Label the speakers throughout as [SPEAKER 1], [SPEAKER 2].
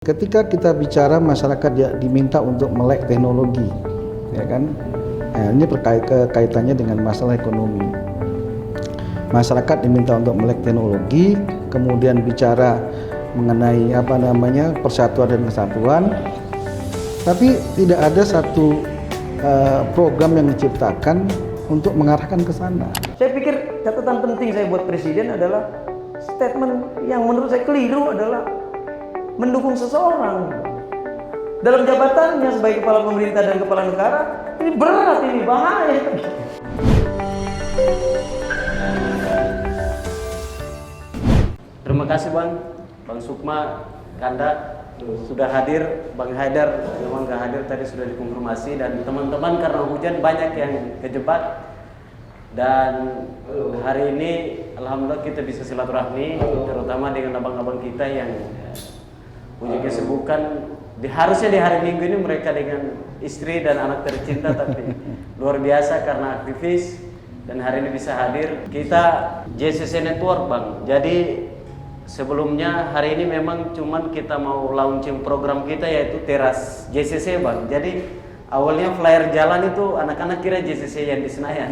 [SPEAKER 1] Ketika kita bicara masyarakat diminta untuk melek teknologi, ya kan? Nah, ini kaitannya dengan masalah ekonomi. Masyarakat diminta untuk melek teknologi, kemudian bicara mengenai persatuan dan kesatuan, tapi tidak ada satu program yang diciptakan untuk mengarahkan ke sana.
[SPEAKER 2] Saya pikir catatan penting saya buat presiden adalah statement yang menurut saya keliru adalah mendukung seseorang dalam jabatannya sebagai kepala pemerintah dan kepala negara. Ini berat, ini bahaya.
[SPEAKER 3] Terima kasih Bang Sukma, Kanda sudah hadir. Bang Haidar memang nggak hadir tadi, sudah dikonfirmasi, dan teman-teman karena hujan banyak yang kejebak. Dan hari ini alhamdulillah kita bisa silaturahmi, terutama dengan abang-abang kita yang punya kesibukan. Harusnya di hari Minggu ini mereka dengan istri dan anak tercinta, tapi luar biasa karena aktivis dan hari ini bisa hadir. Kita JCC Network Bang, jadi sebelumnya hari ini memang cuman kita mau launching program kita yaitu Teras JCC Bang. Jadi awalnya flyer jalan itu anak-anak kira JCC yang di Senayan,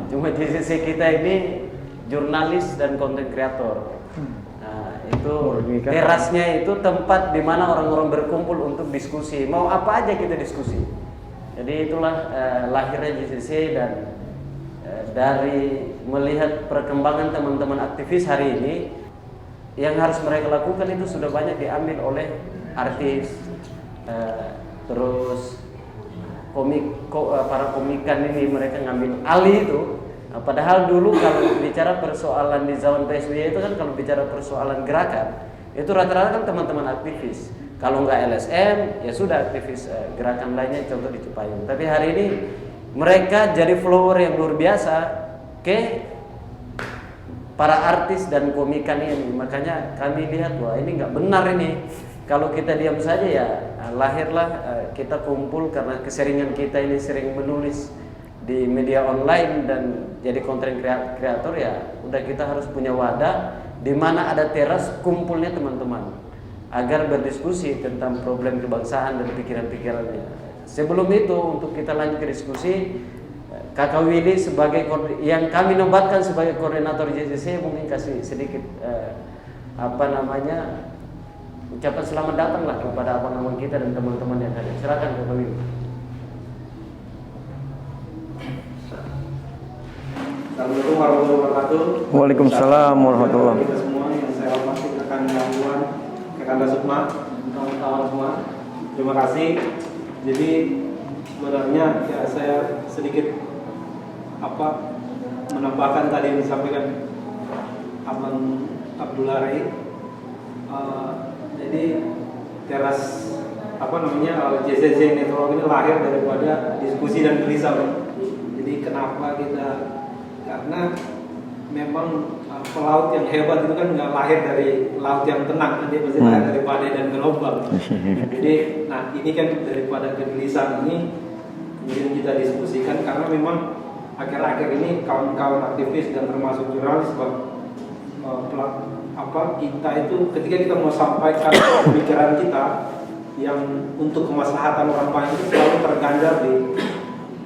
[SPEAKER 3] cuma JCC kita ini jurnalis dan konten kreator. Itu terasnya itu tempat di mana orang-orang berkumpul untuk diskusi, mau apa aja kita diskusi. Jadi itulah lahirnya JCC, dan dari melihat perkembangan teman-teman aktivis hari ini, yang harus mereka lakukan itu sudah banyak diambil oleh artis, terus para komikan ini mereka ngambil alih itu. Padahal dulu kalau bicara persoalan di zaman PSBY itu kan, kalau bicara persoalan gerakan itu rata-rata kan teman-teman aktivis. Kalau nggak LSM ya sudah aktivis gerakan lainnya, contoh di Cipayung. Tapi hari ini mereka jadi follower yang luar biasa ke para artis dan komikan ini. Makanya kami lihat, wah ini nggak benar ini. Kalau kita diam saja ya lahirlah kita kumpul karena keseringan kita ini sering menulis di media online dan jadi konten kreator, ya udah kita harus punya wadah di mana ada teras kumpulnya teman-teman agar berdiskusi tentang problem kebangsaan dan pikiran-pikirannya. Sebelum itu, untuk kita lanjut ke diskusi, Kakak Willy sebagai yang kami nobatkan sebagai koordinator JCC mungkin kasih sedikit ucapan selamat datang lah kepada abang-abang kita dan teman-teman yang hadir. Silakan Kakak Willy.
[SPEAKER 4] Assalamualaikum warahmatullahi wabarakatuh.
[SPEAKER 2] Waalaikumsalam warahmatullahi wabarakatuh.
[SPEAKER 4] Kita semua yang saya hormati, rekan Yahuan, Kanda Sukma, kawan-kawan semua. Terima kasih. Jadi sebenarnya ya saya sedikit menambahkan tadi yang disampaikan Abang Abdullah Rai. Jadi teras JCC Network ini lahir daripada diskusi dan gelisah. Jadi kenapa kita? Karena memang pelaut yang hebat itu kan nggak lahir dari laut yang tenang, dia pasti lahir dari badai dan gelombang. Jadi, ini kan daripada kegelisahan ini kemudian kita diskusikan, karena memang akhir-akhir ini kawan-kawan aktivis dan termasuk jurnalis kita itu ketika kita mau sampaikan pemikiran kita yang untuk kemaslahatan orang banyak itu selalu terganjar di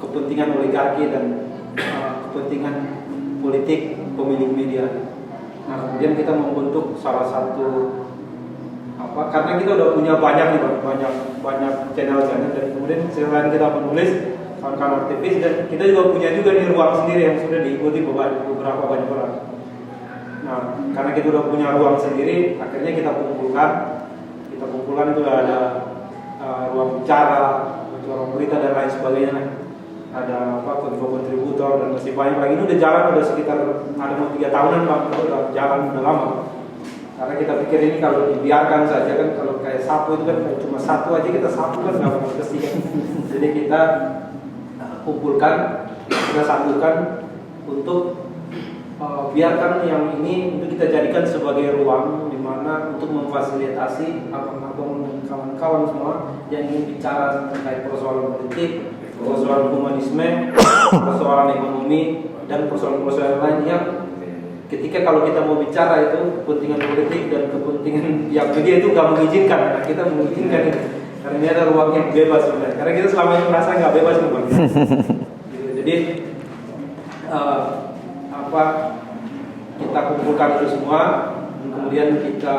[SPEAKER 4] kepentingan oligarki dan kepentingan politik pemilik media. Nah, kemudian kita membentuk salah satu karena kita udah punya banyak channel-channel, dan kemudian selain kita menulis kawan-kawan aktivis, dan kita juga punya nih ruang sendiri yang sudah diikuti beberapa banyak orang. Nah, karena kita udah punya ruang sendiri, akhirnya kita kumpulkan itu ada ruang bicara, ruang berita dan lain sebagainya. Ada kontributor dan masih banyak lagi. Ini udah jalan, udah sekitar mau 3 tahunan Bang, udah jalan udah lama. Karena kita pikir ini kalau dibiarkan saja kan, kalau kayak sapu itu kan cuma satu aja kita sapu kan nggak bakal bersih kan. Jadi kita kumpulkan, kita satukan untuk biarkan yang ini untuk kita jadikan sebagai ruang di mana untuk memfasilitasi abang-abang dan kawan-kawan semua yang ingin bicara terkait persoalan politik, persoalan humanisme, persoalan ekonomi, dan persoalan-persoalan lain yang ketika kalau kita mau bicara itu kepentingan politik dan kepentingan yang media itu nggak mengizinkan, nah kita mengizinkan itu karena ini ada ruang yang bebas sebenarnya. Karena kita selama ini merasa nggak bebas Bang. Gitu. Jadi kita kumpulkan itu semua, dan kemudian kita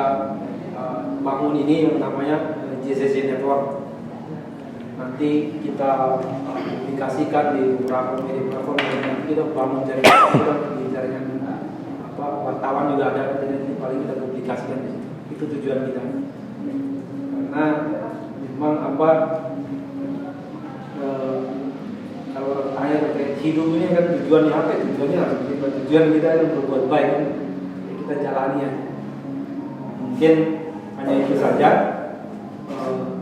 [SPEAKER 4] bangun ini yang namanya JCC Network. Nanti kita publikasikan di beberapa media platform, dan nanti kita bangun jaringan wartawan juga ada, dan paling kita publikasikan di situ. Itu tujuan kita. Karena memang kalau tanya terkait hidup ini kan tujuannya apa? Tujuannya harus tujuan kita yang berbuat baik, kan? Kita jalani ya. Mungkin hanya itu saja.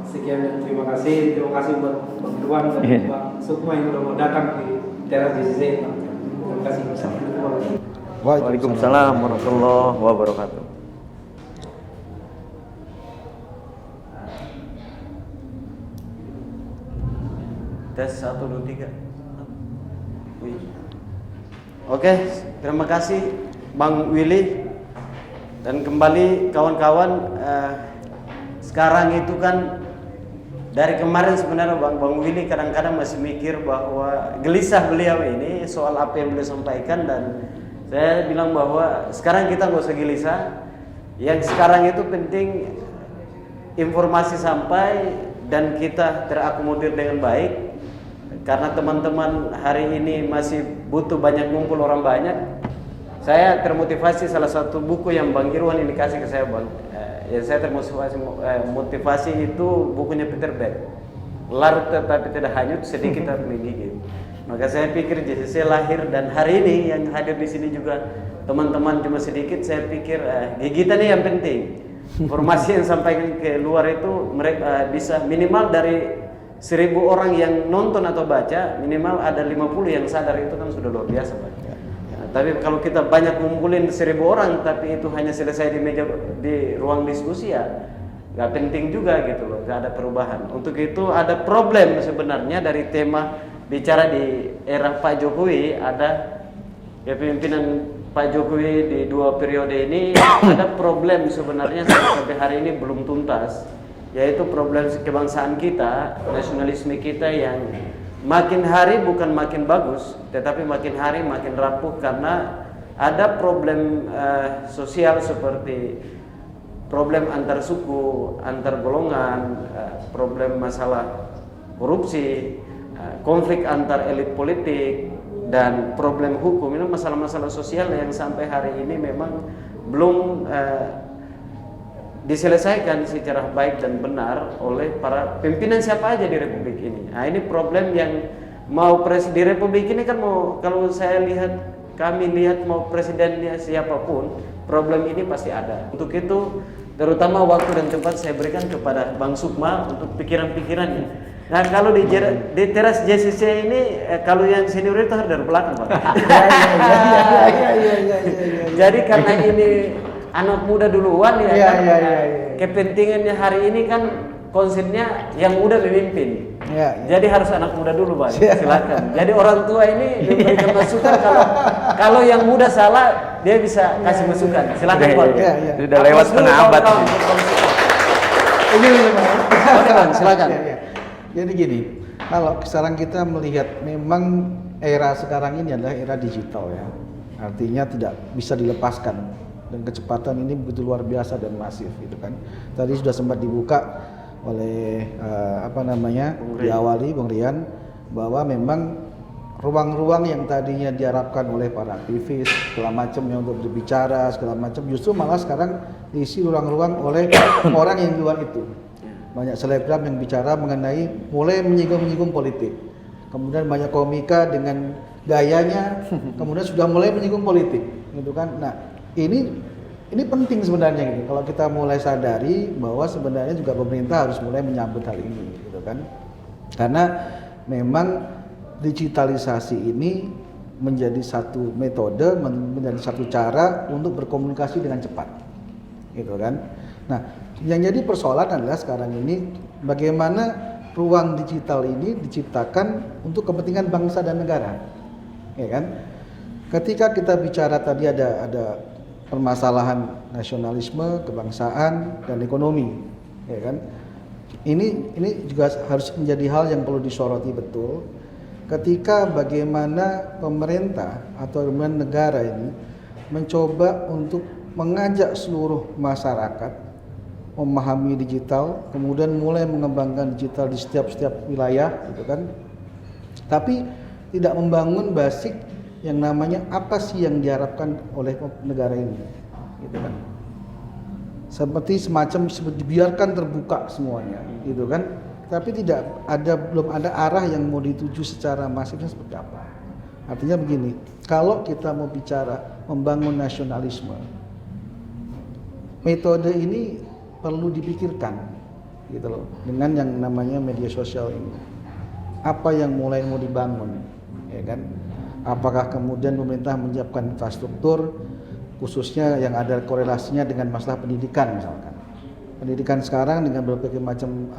[SPEAKER 4] Sekian dan terima kasih buat Bang Irwan dan Bang Sukma yang sudah mau datang di teras JCC. Terima kasih.
[SPEAKER 2] Waalaikumsalam warahmatullahi wabarakatuh.
[SPEAKER 3] Tes 1, 2, 3. Oke, terima kasih Bang Willy. Dan kembali kawan-kawan, sekarang itu kan dari kemarin sebenarnya Bang Willy kadang-kadang masih mikir bahwa gelisah beliau ini soal apa yang beliau sampaikan, dan saya bilang bahwa sekarang kita nggak usah gelisah. Yang sekarang itu penting informasi sampai dan kita terakomodir dengan baik. Karena teman-teman hari ini masih butuh banyak ngumpul orang banyak. Saya termotivasi salah satu buku yang Bang Irwan ini kasih ke saya, Bang. Saya termotivasi itu bukunya Peter Beck, Larut Tetapi Tidak Hanyut, Sedikit Tapi Menggigit. Maka saya pikir JCC lahir, dan hari ini yang hadir di sini juga teman-teman cuma sedikit. Saya pikir gigitan ini yang penting. Informasi yang sampaikan ke luar itu mereka bisa minimal dari 1000 orang yang nonton atau baca, minimal ada 50 yang sadar, itu kan sudah luar biasa, Pak. Tapi kalau kita banyak ngumpulin 1000 orang tapi itu hanya selesai di meja di ruang diskusi, ya nggak penting juga gitu loh, nggak ada perubahan. Untuk itu ada problem sebenarnya dari tema bicara di era Pak Jokowi. Ada kepemimpinan Pak Jokowi di 2 periode ini ada problem sebenarnya sampai hari ini belum tuntas, yaitu problem kebangsaan kita, nasionalisme kita yang makin hari bukan makin bagus, tetapi makin hari makin rapuh karena ada problem sosial seperti problem antar suku, antar golongan, problem masalah korupsi, konflik antar elit politik, dan problem hukum. Ini masalah-masalah sosial yang sampai hari ini memang belum diselesaikan secara baik dan benar oleh para pimpinan siapa aja di Republik ini. Nah, ini problem yang mau di Republik ini kan mau, kalau saya lihat, kami lihat mau presidennya siapapun, problem ini pasti ada. Untuk itu, terutama waktu dan tempat saya berikan kepada Bang Sukma untuk pikiran-pikirannya. Nah, kalau di teras JCC ini, kalau yang senior itu harus dari belakang, Pak. Jadi karena ini anak muda duluan ya, kepentingannya hari ini kan konsepnya yang muda memimpin. Jadi harus anak muda dulu, Pak. Silakan. Jadi orang tua ini memberikan masukan, kalau yang muda salah dia bisa kasih masukan. Silakan, Pak.
[SPEAKER 2] Sudah lewat setengah abad.
[SPEAKER 1] Ini
[SPEAKER 3] Bang, silakan.
[SPEAKER 1] Jadi gini, kalau sekarang kita melihat memang era sekarang ini adalah era digital ya. Artinya tidak bisa dilepaskan. Dan kecepatan ini begitu luar biasa dan masif gitu kan. Tadi sudah sempat dibuka oleh diawali Bung Rian, bahwa memang ruang-ruang yang tadinya diharapkan oleh para aktivis segala macam yang untuk berbicara segala macam, justru malah sekarang diisi ruang-ruang oleh orang yang di luar itu. Banyak selebgram yang bicara mengenai, mulai menyinggung politik. Kemudian banyak komika dengan gayanya kemudian sudah mulai menyinggung politik gitu kan. Nah, ini penting sebenarnya gitu. Kalau kita mulai sadari bahwa sebenarnya juga pemerintah harus mulai menyambut hal ini gitu kan. Karena memang digitalisasi ini menjadi satu metode, menjadi satu cara untuk berkomunikasi dengan cepat. Gitu kan. Nah, yang jadi persoalan adalah sekarang ini bagaimana ruang digital ini diciptakan untuk kepentingan bangsa dan negara. Ya kan? ketika kita bicara tadi ada permasalahan nasionalisme, kebangsaan, dan ekonomi, ya kan? Ini juga harus menjadi hal yang perlu disoroti betul. Ketika bagaimana pemerintah atau negara ini mencoba untuk mengajak seluruh masyarakat memahami digital, kemudian mulai mengembangkan digital di setiap wilayah, gitu kan? Tapi tidak membangun basic yang namanya apa sih yang diharapkan oleh negara ini, gitu kan? Seperti semacam dibiarkan terbuka semuanya, gitu kan? Tapi belum ada arah yang mau dituju secara masifnya seperti apa. Artinya begini, kalau kita mau bicara membangun nasionalisme, metode ini perlu dipikirkan, gitu loh, dengan yang namanya media sosial ini. Apa yang mulai mau dibangun, ya kan? Apakah kemudian pemerintah menyiapkan infrastruktur khususnya yang ada korelasinya dengan masalah pendidikan misalkan. Pendidikan sekarang dengan berbagai macam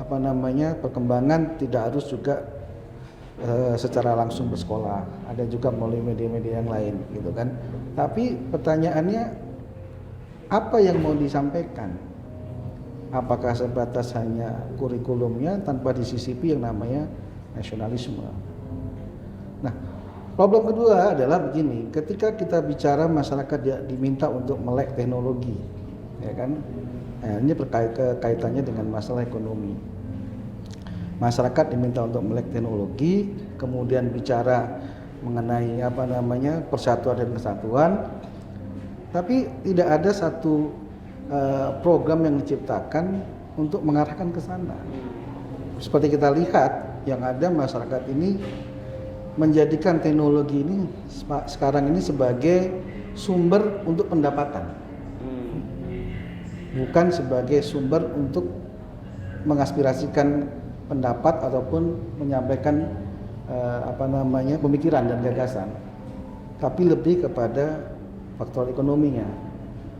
[SPEAKER 1] perkembangan tidak harus juga secara langsung bersekolah, ada juga melalui media-media yang lain, gitu kan. Tapi pertanyaannya apa yang mau disampaikan? Apakah sebatas hanya kurikulumnya tanpa disisipi yang namanya nasionalisme? Nah, problem kedua adalah begini, ketika kita bicara masyarakat diminta untuk melek teknologi, ya kan? Nah, ini kaitannya dengan masalah ekonomi. Masyarakat diminta untuk melek teknologi, kemudian bicara mengenai persatuan dan kesatuan, tapi tidak ada satu program yang diciptakan untuk mengarahkan ke sana. Seperti kita lihat, yang ada masyarakat ini menjadikan teknologi ini sekarang ini sebagai sumber untuk pendapatan, bukan sebagai sumber untuk mengaspirasikan pendapat ataupun menyampaikan pemikiran dan gagasan, tapi lebih kepada faktor ekonominya.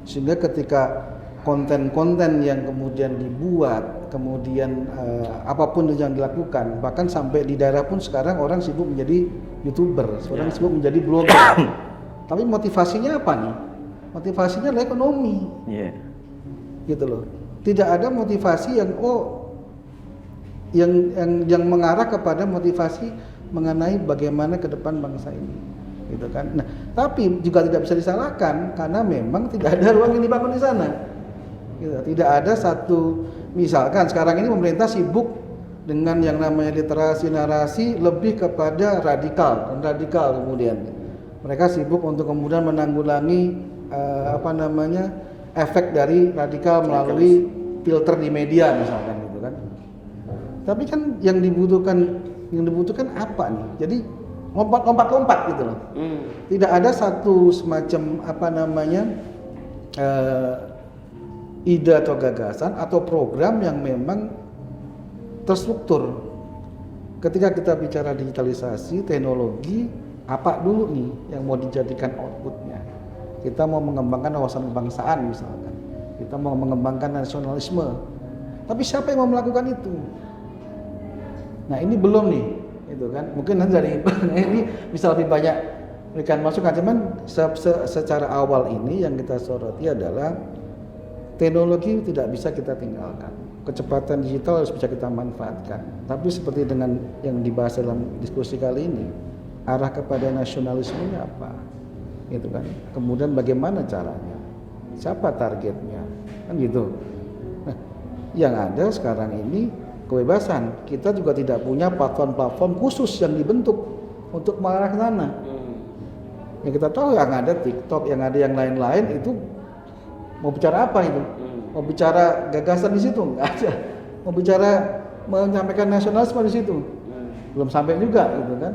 [SPEAKER 1] Sehingga ketika konten-konten yang kemudian dibuat, kemudian apapun yang dilakukan, bahkan sampai di daerah pun sekarang orang sibuk menjadi YouTuber, orang sibuk menjadi blogger. Tapi motivasinya apa nih? Motivasinya adalah ekonomi. Gitu loh. Tidak ada motivasi yang mengarah kepada motivasi mengenai bagaimana ke depan bangsa ini, gitu kan. Nah, tapi juga tidak bisa disalahkan karena memang tidak ada ruang yang dibangun di sana. Gitu. Tidak ada satu, misalkan sekarang ini pemerintah sibuk dengan yang namanya literasi narasi lebih kepada radikal kemudian. Mereka sibuk untuk kemudian menanggulangi efek dari radikal melalui filter di media misalkan, gitu kan. Tapi kan yang dibutuhkan apa nih? Jadi lompat gitu loh. Tidak ada satu semacam ide atau gagasan atau program yang memang terstruktur. Ketika kita bicara digitalisasi, teknologi, apa dulu nih yang mau dijadikan outputnya? Kita mau mengembangkan wawasan kebangsaan misalkan, kita mau mengembangkan nasionalisme, tapi siapa yang mau melakukan itu? Nah, ini belum nih, itu kan. Mungkin nanti dari ini bisa lebih banyak berikan masukan. Cuman secara awal ini yang kita soroti adalah teknologi tidak bisa kita tinggalkan. Kecepatan digital harus bisa kita manfaatkan. Tapi seperti dengan yang dibahas dalam diskusi kali ini, arah kepada nasionalismenya apa? Gitu kan. Kemudian bagaimana caranya? Siapa targetnya? Kan gitu. Nah, yang ada sekarang ini kebebasan. Kita juga tidak punya platform-platform khusus yang dibentuk untuk mengarah ke sana. Yang kita tahu yang ada TikTok, yang ada yang lain-lain itu mau bicara apa itu? Mau bicara gagasan di situ? Nggak ada. Mau bicara menyampaikan nasionalisme di situ? Belum sampai juga, gitu kan?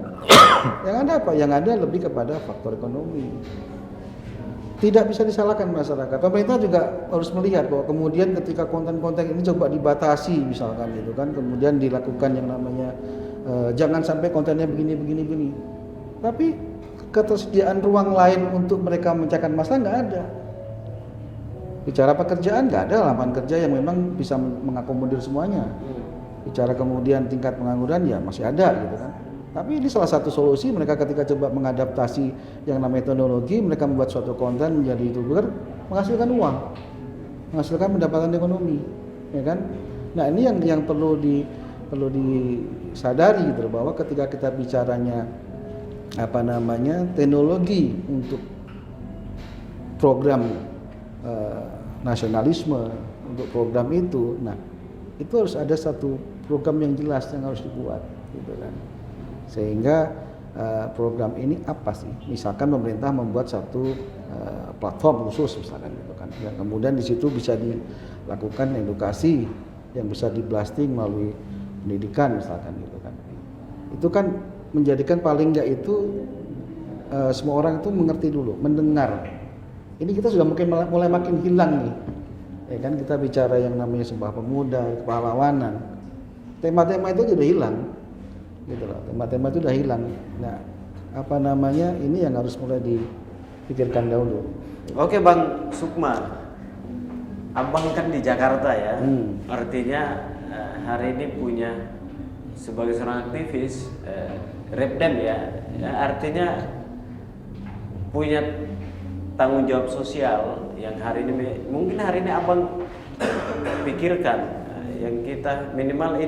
[SPEAKER 1] Yang ada apa? Yang ada lebih kepada faktor ekonomi. Tidak bisa disalahkan masyarakat. Pemerintah juga harus melihat bahwa kemudian ketika konten-konten ini coba dibatasi misalkan, gitu kan, kemudian dilakukan yang namanya jangan sampai kontennya begini. Tapi ketersediaan ruang lain untuk mereka memecahkan masalah nggak ada. Bicara pekerjaan nggak ada lapangan kerja yang memang bisa mengakomodir semuanya. Bicara kemudian tingkat pengangguran ya masih ada, gitu kan. Tapi ini salah satu solusi mereka ketika coba mengadaptasi yang namanya teknologi, mereka membuat suatu konten menjadi YouTuber, menghasilkan uang, menghasilkan pendapatan ekonomi, ya kan? Nah ini yang perlu disadari gitu, bahwa ketika kita bicaranya teknologi untuk program nasionalisme, untuk program itu, nah itu harus ada satu program yang jelas yang harus dibuat, gitu kan? Sehingga program ini apa sih? Misalkan pemerintah membuat satu platform khusus misalkan gitu kan, yang kemudian di situ bisa dilakukan edukasi yang bisa di-blasting melalui pendidikan misalkan gitu kan. Itu kan menjadikan paling enggak itu semua orang itu mengerti dulu, mendengar. Ini kita sudah mulai makin hilang nih. Ya kan, kita bicara yang namanya Sumpah Pemuda, kepahlawanan. Tema-tema itu sudah hilang. Gitu loh. Tema-tema itu sudah hilang. Nah, ini yang harus mulai dipikirkan dahulu.
[SPEAKER 3] Oke Bang Sukma, Abang kan di Jakarta ya, artinya hari ini punya sebagai seorang aktivis Repdem ya, artinya punya tanggung jawab sosial yang hari ini mungkin hari ini Abang pikirkan, yang kita minimal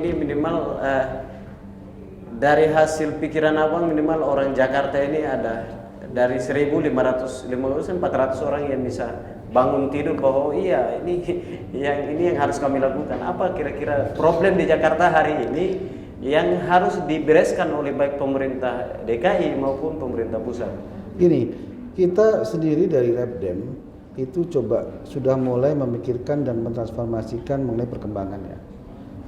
[SPEAKER 3] dari hasil pikiran Abang minimal orang Jakarta ini ada dari 1.500 400 orang yang bisa bangun tidur bahwa iya ini yang harus kami lakukan. Apa kira-kira problem di Jakarta hari ini yang harus dibereskan oleh baik pemerintah DKI maupun pemerintah pusat?
[SPEAKER 1] Gini, kita sendiri dari Repdem itu sudah mulai memikirkan dan mentransformasikan mengenai perkembangannya.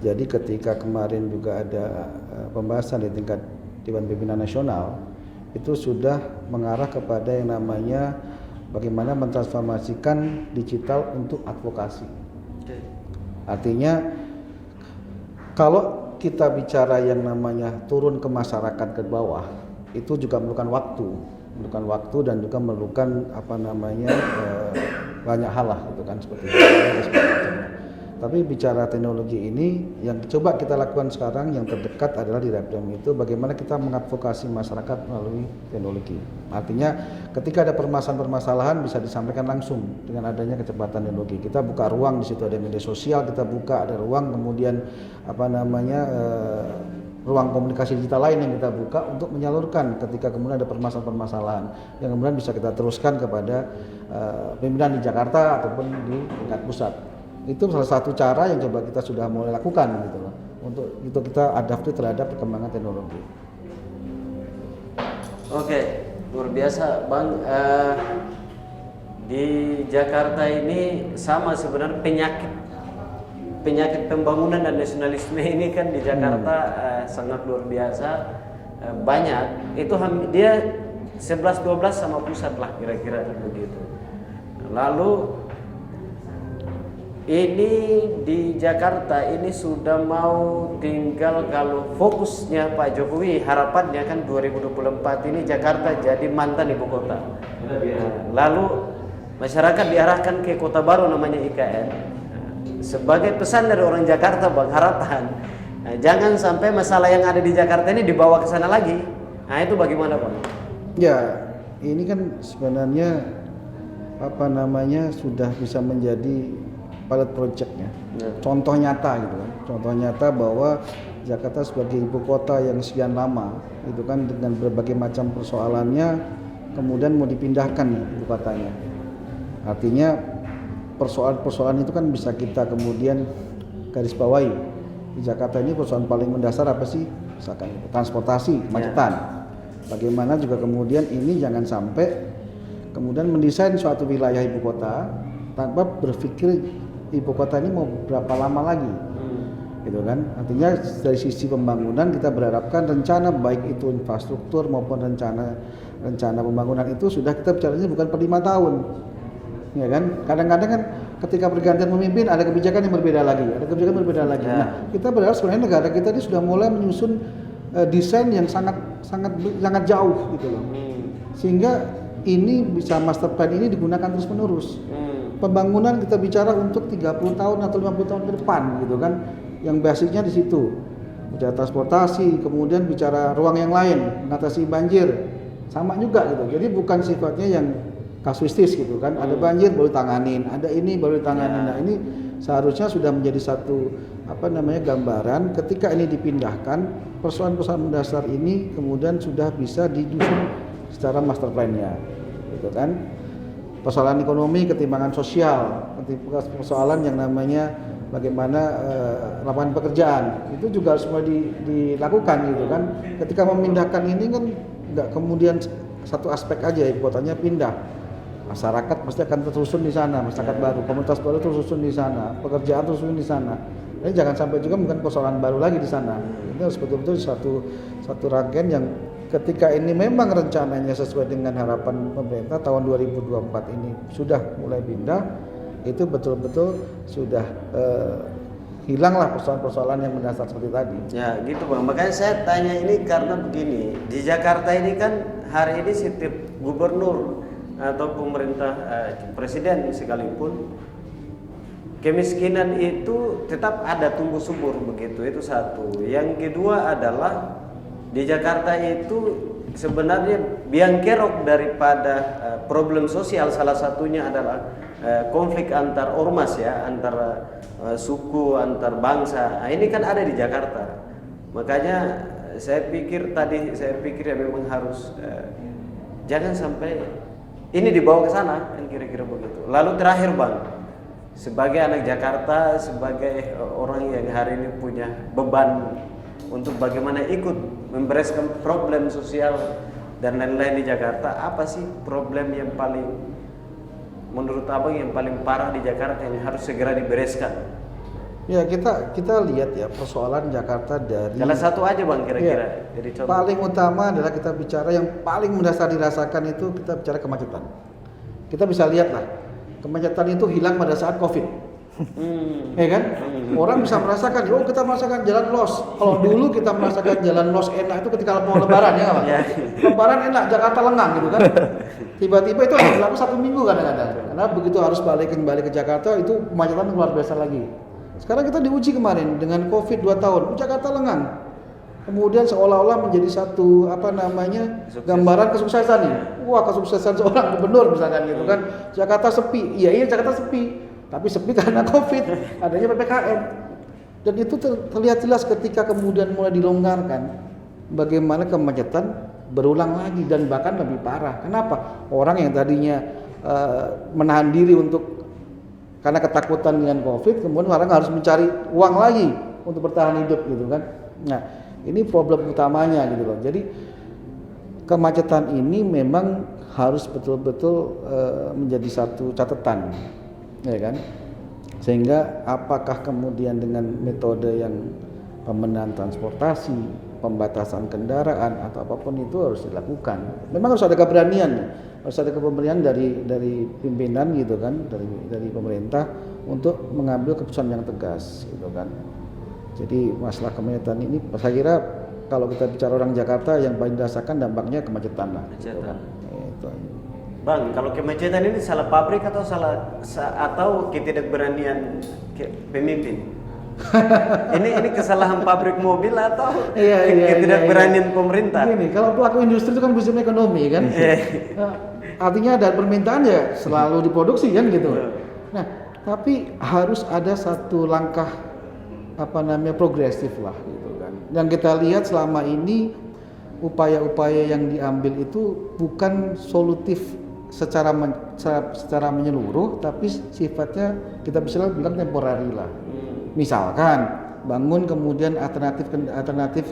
[SPEAKER 1] Jadi ketika kemarin juga ada pembahasan di tingkat Dewan Pimpinan Nasional, itu sudah mengarah kepada yang namanya bagaimana mentransformasikan digital untuk advokasi. Artinya kalau kita bicara yang namanya turun ke masyarakat ke bawah, itu juga memerlukan waktu dan juga memerlukan banyak hal lah gitu kan, seperti itu. Tapi bicara teknologi ini yang coba kita lakukan sekarang yang terdekat adalah di Repdem itu bagaimana kita mengadvokasi masyarakat melalui teknologi. Artinya ketika ada permasalahan bisa disampaikan langsung dengan adanya kecepatan teknologi. Kita buka ruang, di situ ada media sosial, kita buka ada ruang, kemudian ruang komunikasi digital lain yang kita buka untuk menyalurkan ketika kemudian ada permasalahan yang kemudian bisa kita teruskan kepada pimpinan di Jakarta ataupun di tingkat pusat. Itu salah satu cara yang coba kita sudah mulai lakukan gitu loh, untuk itu kita adaptif terhadap perkembangan teknologi.
[SPEAKER 3] Oke, luar biasa Bang. Di Jakarta ini sama sebenarnya penyakit pembangunan dan nasionalisme ini kan di Jakarta sangat luar biasa, banyak. Itu dia 11-12 sama pusat lah kira-kira begitu. Lalu ini di Jakarta ini sudah mau tinggal, kalau fokusnya Pak Jokowi harapannya kan 2024 ini Jakarta jadi mantan ibu kota. Lalu masyarakat diarahkan ke kota baru namanya IKN. Sebagai pesan dari orang Jakarta Bang, harapan jangan sampai masalah yang ada di Jakarta ini dibawa ke sana lagi. Nah itu bagaimana Bang?
[SPEAKER 1] Ya ini kan sebenarnya sudah bisa menjadi pilot projectnya, contoh nyata gitu kan, contoh nyata bahwa Jakarta sebagai ibu kota yang sekian lama itu kan dengan berbagai macam persoalannya kemudian mau dipindahkan ibu kotanya. Artinya persoalan-persoalan itu kan bisa kita kemudian garis bawahi. Di Jakarta ini persoalan paling mendasar apa sih? Misalkan transportasi, kemacetan. Bagaimana juga kemudian ini jangan sampai kemudian mendesain suatu wilayah ibu kota tanpa berpikir ibu kota ini mau berapa lama lagi, gitu kan? Artinya dari sisi pembangunan kita berharapkan rencana baik itu infrastruktur maupun rencana pembangunan itu sudah kita bicaranya bukan per 5 tahun, ya kan? Kadang-kadang kan ketika pergantian pemimpin ada kebijakan yang berbeda lagi, Nah, kita berharap sebenarnya negara kita ini sudah mulai menyusun desain yang sangat jauh, gitu loh, sehingga ini bisa master plan ini digunakan terus menerus. Pembangunan kita bicara untuk 30 tahun atau 50 tahun ke depan gitu kan, yang basicnya di situ. bicara transportasi, kemudian bicara ruang yang lain, mengatasi banjir, sama juga gitu. Jadi bukan sifatnya yang kasuistis gitu kan. Ada banjir baru tanganin, ada ini baru tanganin. Nah ini seharusnya sudah menjadi satu gambaran. Ketika ini dipindahkan, persoalan-persoalan mendasar ini kemudian sudah bisa disusun secara master plan-nya, gitu kan. Persoalan ekonomi, ketimpangan sosial, persoalan yang namanya bagaimana lapangan pekerjaan, itu juga harus mulai dilakukan gitu kan. Ketika memindahkan ini kan nggak kemudian satu aspek aja, ibu kotanya pindah, masyarakat pasti akan tersusun di sana, masyarakat baru, komunitas baru tersusun di sana, pekerjaan tersusun di sana. Ini jangan sampai juga bukan persoalan baru lagi di sana. Ini harus betul-betul satu rangkaian yang ketika ini memang rencananya sesuai dengan harapan pemerintah tahun 2024 ini sudah mulai pindah, itu betul-betul sudah hilanglah persoalan-persoalan yang mendasar seperti tadi.
[SPEAKER 3] Ya gitu Bang, makanya saya tanya ini karena begini, di Jakarta ini kan hari ini setiap gubernur atau pemerintah presiden sekalipun, kemiskinan itu tetap ada tumbuh subur begitu, itu satu. Yang kedua adalah di Jakarta itu sebenarnya biang kerok daripada problem sosial salah satunya adalah konflik antar ormas ya, antara suku, antar bangsa. Nah, ini kan ada di Jakarta. Makanya saya pikir ya memang harus jangan sampai ini dibawa ke sana, kan kira-kira begitu. Lalu terakhir Bang, sebagai anak Jakarta, sebagai orang yang hari ini punya beban untuk bagaimana ikut membereskan problem sosial dan lain-lain di Jakarta, apa sih problem yang paling menurut Abang yang paling parah di Jakarta yang harus segera dibereskan?
[SPEAKER 1] Ya kita lihat ya persoalan Jakarta dari
[SPEAKER 3] salah satu aja Bang kira-kira. Jadi contoh.
[SPEAKER 1] Paling utama adalah kita bicara yang paling mendasar dirasakan itu kita bicara kemacetan. Kita bisa lihat lah kemacetan itu hilang pada saat COVID. Ya kan? Orang bisa merasakan, oh kita merasakan jalan los. Kalau dulu kita merasakan jalan los enak itu ketika mau lebaran ya Pak. Lebaran enak, Jakarta lengang gitu kan. Tiba-tiba itu berlaku 1 minggu kadang-kadang. Karena begitu harus kembali ke Jakarta itu kemacetan luar biasa lagi. Sekarang kita diuji kemarin dengan COVID 2 tahun, Jakarta lengang. Kemudian seolah-olah menjadi satu gambaran kesuksesan nih. Wah, kesuksesan seorang gubernur misalkan gitu kan. Jakarta sepi. Iya Jakarta sepi. Tapi sepi karena COVID, adanya PPKM. Dan itu terlihat jelas ketika kemudian mulai dilonggarkan, bagaimana kemacetan berulang lagi dan bahkan lebih parah. Kenapa? Orang yang tadinya menahan diri karena ketakutan dengan COVID, kemudian orang harus mencari uang lagi untuk bertahan hidup gitu kan. Nah, ini problem utamanya gitu loh. Jadi kemacetan ini memang harus betul-betul menjadi satu catatan. Ya kan, sehingga apakah kemudian dengan metode yang pembenahan transportasi, pembatasan kendaraan atau apapun itu harus dilakukan. Memang harus ada keberanian dari pimpinan gitu kan, dari pemerintah untuk mengambil keputusan yang tegas gitu kan. Jadi masalah kemacetan ini, saya kira kalau kita bicara orang Jakarta yang paling dirasakan dampaknya kemacetan lah. Gitu kan. Itu.
[SPEAKER 3] Bang, kalau kemacetan ini salah pabrik atau ketidakberanian pemimpin? ini kesalahan pabrik mobil atau ketidakberanian pemerintah?
[SPEAKER 1] Gini, kalau pelaku industri itu kan bisnis ekonomi kan, artinya ada permintaan ya selalu diproduksi kan gitu. Nah, tapi harus ada satu langkah progresif lah gitu kan. Dan kita lihat selama ini upaya-upaya yang diambil itu bukan solutif secara menyeluruh, tapi sifatnya kita bisa bilang temporary lah. Misalkan bangun kemudian alternatif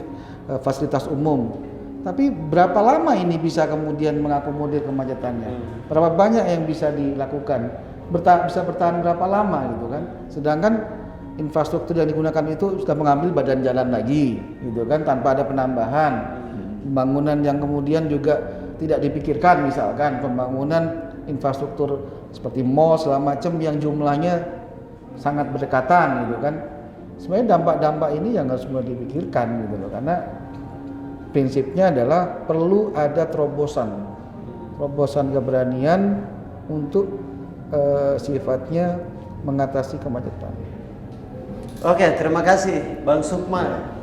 [SPEAKER 1] fasilitas umum, tapi berapa lama ini bisa kemudian mengakomodir kemacetannya? Berapa banyak yang bisa dilakukan? Bisa bertahan berapa lama gitu kan? Sedangkan infrastruktur yang digunakan itu sudah mengambil badan jalan lagi gitu kan, tanpa ada penambahan. Pembangunan yang kemudian juga tidak dipikirkan, misalkan pembangunan infrastruktur seperti mall segala macam yang jumlahnya sangat berdekatan gitu kan. Sebenarnya dampak-dampak ini yang harus mulai dipikirkan gitu loh, karena prinsipnya adalah perlu ada terobosan keberanian untuk sifatnya mengatasi kemacetan.
[SPEAKER 3] Oke, terima kasih Bang Sukma.